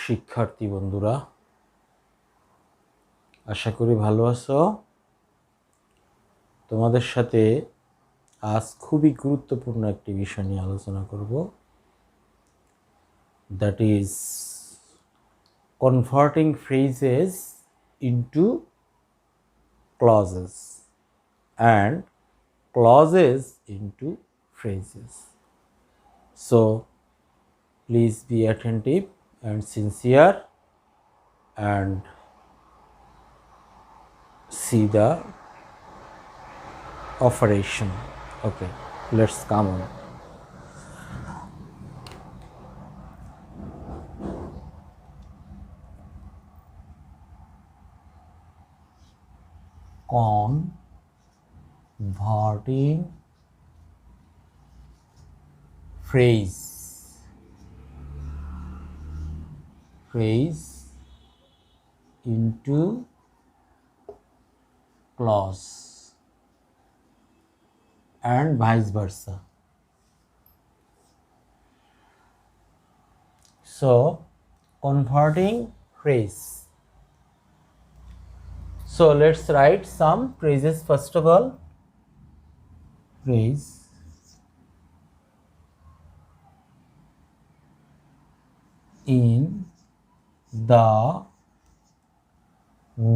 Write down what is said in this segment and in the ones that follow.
শিক্ষার্থী বন্ধুরা, আশা করি ভালো আছো। তোমাদের সাথে আজ খুবই গুরুত্বপূর্ণ একটি বিষয় নিয়ে আলোচনা করব, that is converting phrases into clauses and clauses into phrases. So please be attentive and sincere and see the operation. Okay, let's come on. Converting phrase into clause and vice versa. So converting phrase. So let's write some phrases first of all. Phrase in the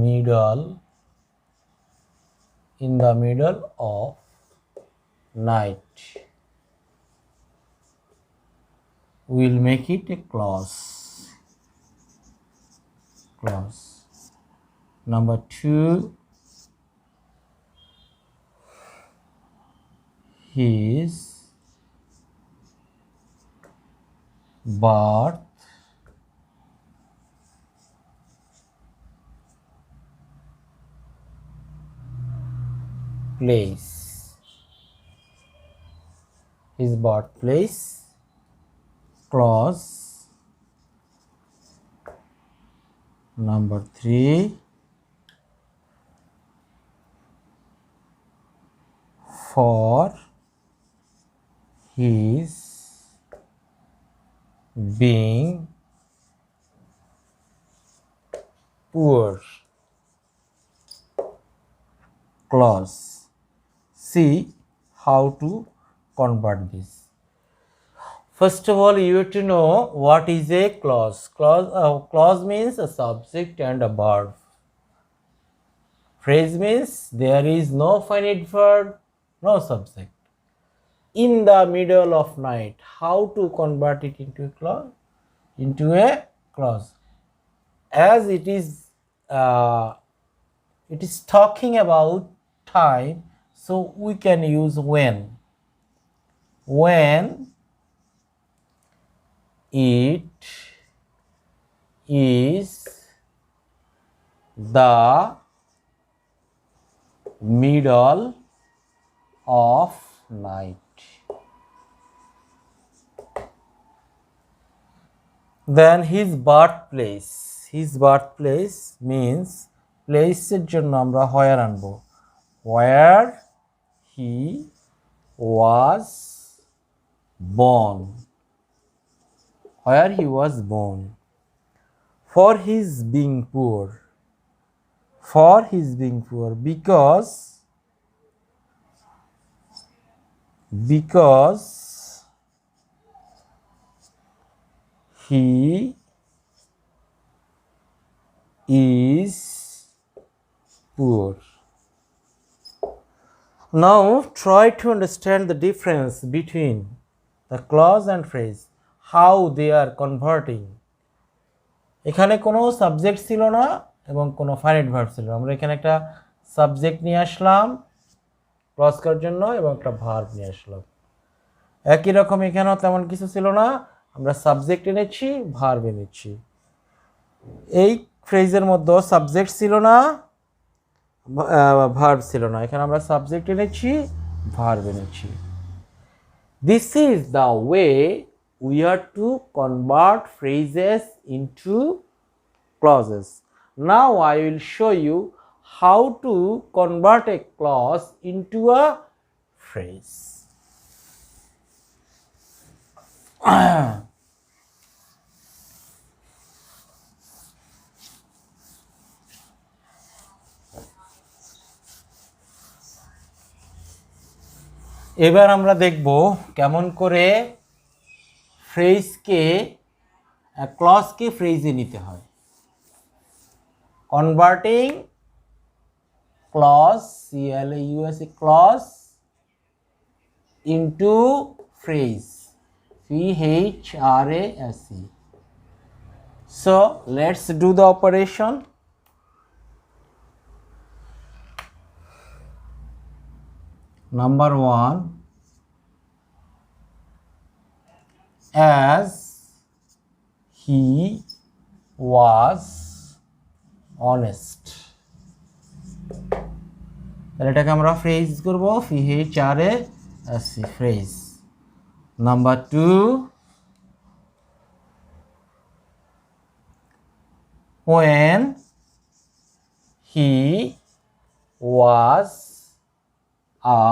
middle of night. We'll make it a clause. Number 2, his birth place. His birthplace. Clause number 3, for his being poor. Clause. See how to convert this. First of all, you have to know what is a clause. Clause means a subject and a verb. Phrase means there is no finite verb, no subject. In the middle of night. How to convert it into a clause? Into a clause. As it is talking about time, so we can use when. When it is the middle of night. Then his birthplace. His birthplace means place এর জন্য আমরা where আনবো. Where he was born. Where he was born. For his being poor. For his being poor, because he is poor. Now try to understand the difference between the clause and phrase, how they are converting. এখানে কোনো subject ছিল না এবং কোনো finite verb ছিল। আমরা এখানে একটা সাবজেক্ট নিয়ে আসলাম ক্লজ করার জন্য এবং একটা ভার্ব নিয়ে আসলাম। একই রকম এখানেও তেমন কিছু ছিল না, আমরা সাবজেক্ট এনেছি, ভার্ব এনেছি। এই ফ্রেজের মধ্যে সাবজেক্ট ছিল না, ভার্ব ছিল না। এখানে আমরা সাবজেক্ট এনেছি, ভার্ব এনেছি। This is the way we are to convert phrases into clauses. Now I will show you how to convert a clause into a phrase. এবার আমরা দেখব কেমন করে ফ্রেজকে ক্লজকে ফ্রেজে নিতে হয়। Converting clause CLAUSE clause into phrase PHRASE. So let's do the operation. Number 1, as he was honest. তাহলে এটাকে আমরা ফ্রেজ করব PHRASE phrase. Number 2, when he was a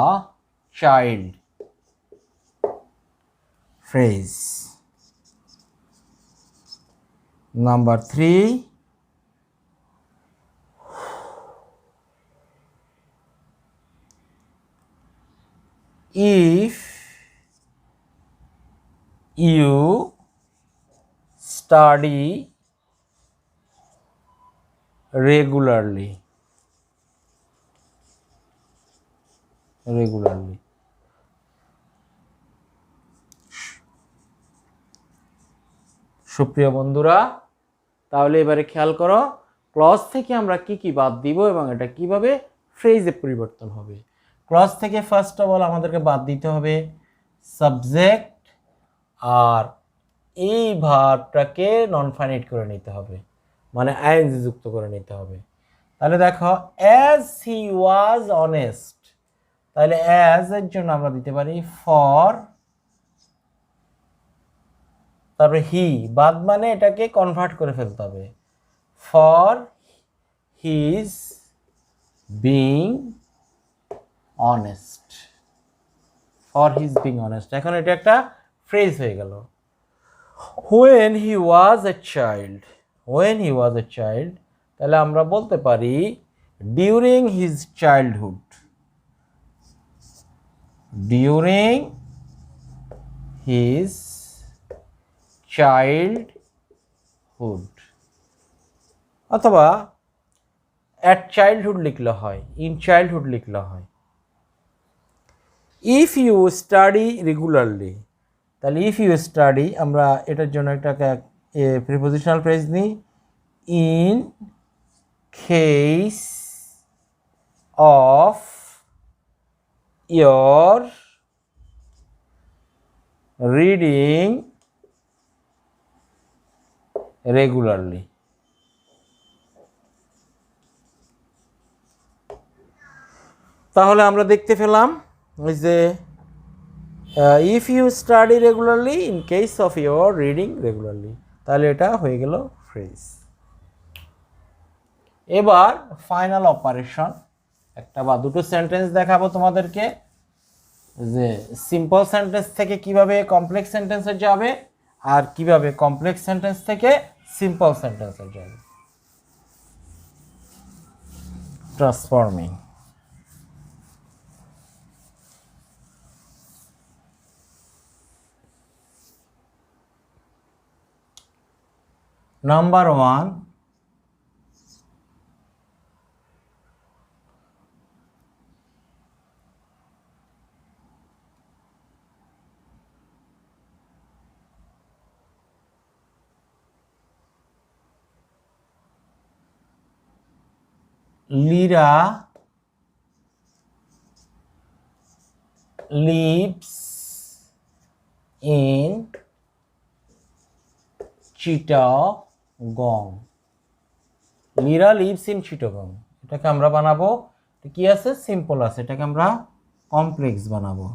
child phrase. Number 3, if you study regularly. সুপ্রিয় বন্ধুরা, তাহলে এবারে খেয়াল করো ক্লজ থেকে আমরা কি কি বাদ দিব এবং এটা কিভাবে ফ্রেজে পরিবর্তন হবে। ক্লজ থেকে ফার্স্ট অফ অল আমাদেরকে বাদ দিতে হবে সাবজেক্ট, আর এই ভার্বটাকে নন ফাইনাইট করে নিতে হবে, মানে আইএনজি যুক্ত করে নিতে হবে। তাহলে দেখো অ্যাজ হি ওয়াজ অনেস্ট, তাহলে অ্যাজ এর জন্য আমরা দিতে পারি ফর, তারপরে হি বাদ মানে এটাকে কনভার্ট করে ফেলতে হবে for his being honest, for his being honest. এখন এটা একটা ফ্রেজ হয়ে গেল। when he was a child, when he was a child, তাহলে আমরা বলতে পারি during his childhood, during his childhood, অথবা at childhood লিখলে হয়, in childhood লিখলে হয়। if you study regularly, তাহলে if you study আমরা এটার জন্য একটা প্রিপোজিশনাল ফ্রেজ নিই, in case of your reading regularly, তাহলে আমরা দেখতে পেলাম ওই যে if you study regularly in case of your reading regularly, তাহলে এটা হয়ে গেল ফ্রেজ। এবার ফাইনাল অপারেশন, একটা বা দুটো সেন্টেন্স দেখাবো তোমাদেরকে যে সিম্পল সেন্টেন্স থেকে কিভাবে কমপ্লেক্স সেন্টেন্সে যাবে আর কিভাবে কমপ্লেক্স সেন্টেন্স থেকে সিম্পল সেন্টেন্সে যাবে। Transforming, number 1, Lira lives in Chittagong. Lira lives in Chittagong, এটাকে আমরা বানাবো কি আছে, সিম্পল আছে, এটাকে আমরা কমপ্লেক্স বানাবো।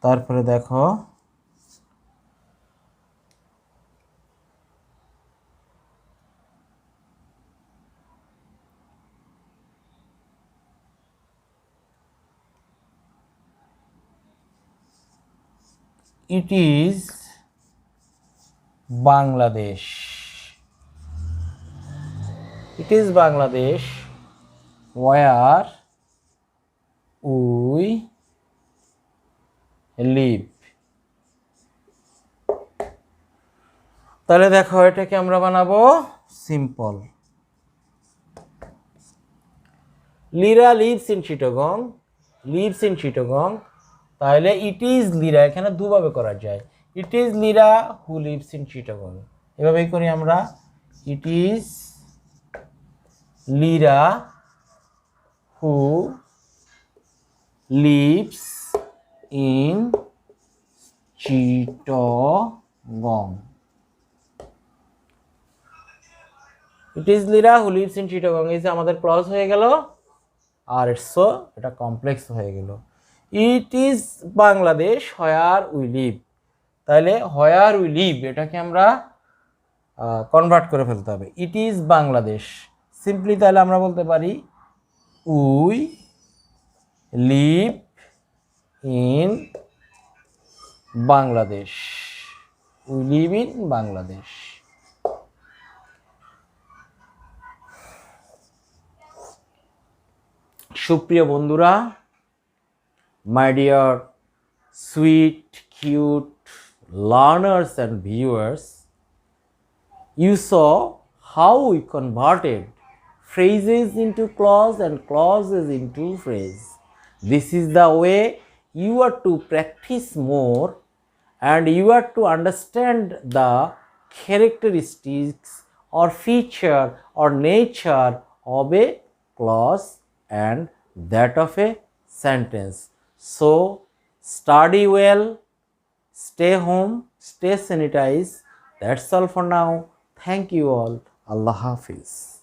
তারপরে দেখো it is Bangladesh, it is Bangladesh where we live. তাহলে দেখো এটাকে আমরা বানাবো simple. Lira lives in Chittagong, lives in Chittagong, তাহলে ইট ইজ লিরা এখানে দুভাবে করা যায়। It is Lira who lives in Chittagong, এভাবেই করি আমরা। It is Lira who lives in Chittagong. It is Lira who lives in Chittagong, এই যে আমাদের ক্লজ হয়ে গেল, আর ইটসো এটা কমপ্লেক্স হয়ে গেল। It is Bangladesh where we live, তাহলে হোয়ার উই লিভ এটাকে আমরা কনভার্ট করে ফেলতে হবে। ইট ইজ বাংলাদেশ সিম্পলি, তাহলে আমরা বলতে পারি we live in Bangladesh, we live in Bangladesh. সুপ্রিয় বন্ধুরা, my dear sweet cute learners and viewers, you saw how we converted phrases into clause and clauses into phrase. This is the way you are to practice more, and you are to understand the characteristics or feature or nature of a clause and that of a sentence. So study well, stay home, stay sanitized. That's all for now. Thank you all. Allah Hafiz.